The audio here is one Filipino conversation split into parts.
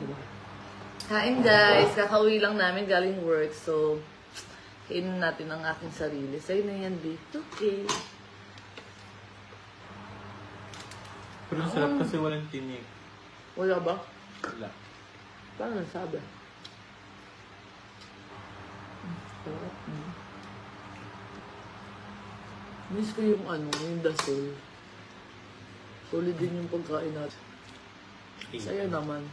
Diba? Kain guys, kakauwi lang namin galing work. So, kainin natin ang aking sarili. Sa'yo na yan, babe. Okay. Pero sarap kasi walang tinik. Wala ba? Wala. Paano nasabi? Sarap. Miss ko yung yung dasol. Solid din yung pagkain natin. Sa'yo naman.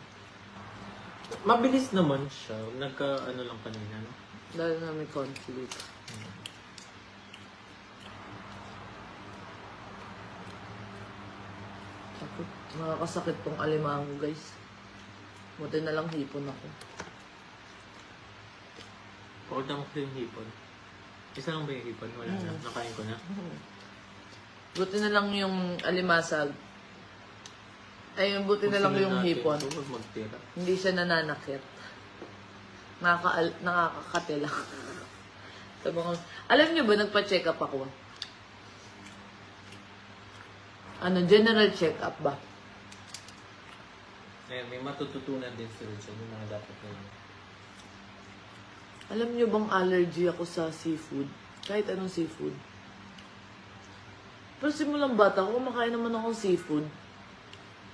Mabilis naman siya. Nagka-ano lang kanina, no? Dahil na may conflict. Sakit. Nakakasakit tong alimango, guys. Buti na lang hipon ako. Pakita mo ko yung hipon. Isa lang ba yung hipon? Wala na. Nakain ko na. Buti na lang yung alimasag. Ayun, buti na lang yung hipon. Huwag magtira. Hindi siya nananakit. Nakakakate lang. Alam niyo ba, nagpa-check up ako? General check-up ba? May matututunan din sila dyan. Yung mga dapat na yun. Alam niyo bang allergy ako sa seafood? Kahit anong seafood. Pero simulang bata ko, kumakain naman ako seafood.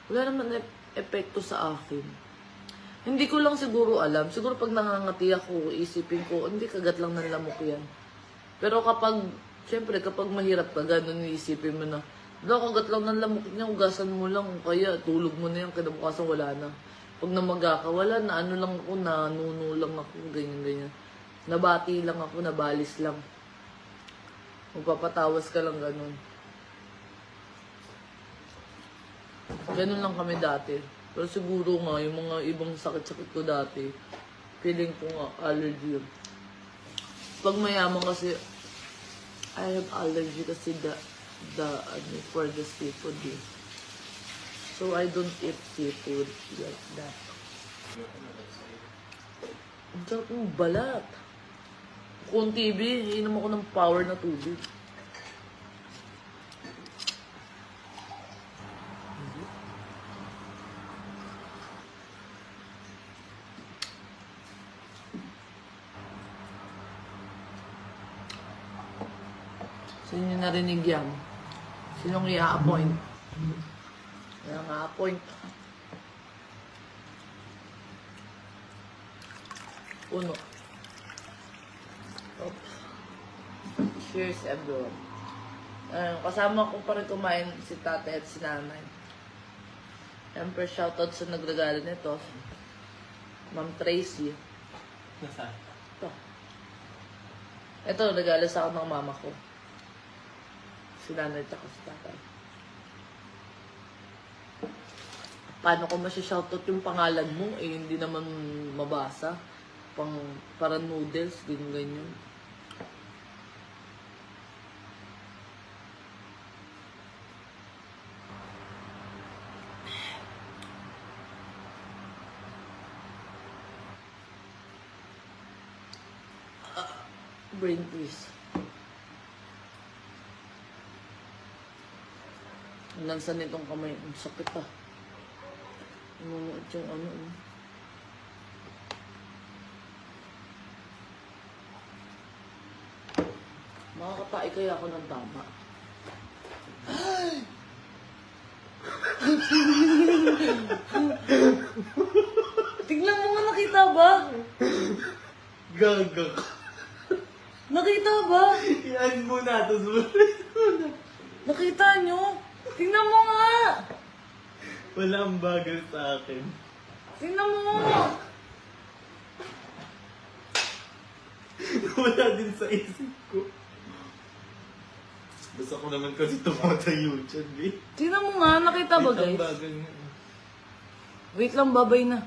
Wala naman epekto sa akin. Hindi ko lang siguro alam. Siguro pag nangangati ako, isipin ko, hindi kagat lang ng lamok yan. Pero syempre kapag mahirap ka, ganun iisipin mo na, kagat lang ng lamok niya, ugasan mo lang, kaya tulog mo na yan, kinabukasan wala na. Pag namaga ka, wala na, lang ako, nanuno lang ako, ganyan-ganyan. Nabati lang ako, nabalis lang. Magpapatawas ka lang ganun. Ganun lang kami dati. Pero siguro nga, yung mga ibang sakit-sakit ko dati, feeling ko nga allergy yun. Pag mayaman kasi, I have allergy kasi for the seafood eh. So I don't eat seafood like that. Ang sarap ng balat. Kung TV, inom ako ng power na tubig. Sino yung narinig yan? Sinong i-appoint? Kaya nga-appoint. Uno. Oops. Cheers everyone. Kasama ko pa rin kumain si tatay at si nanay. Siyempre shoutout sa nagregalo nito. Ma'am Tracy. Nasaan? Ito, regalo sa ako ng mama ko. Si nanay at si tatay. Paano ko masya-shoutout yung pangalan mo? Hindi naman mabasa. Para noodles, ganyan. Brain please. Lansan nitong kamay. Ang sakit ah. Umuot yung Makakapait kaya ako ng tama. Ay! Tingnan mo nga, nakita ba? Gaga ka. Nakita ba? Iyan mo na, tapos Nakita nyo? Tingnan mo nga! wala ang bagal sa akin. Tingnan mo! Wala din sa isip ko. Basta ko naman kasi tumatayo dyan, eh. Tingnan mo nga, nakita ba Wait, ang guys? bagal nga. Wait lang, babay na.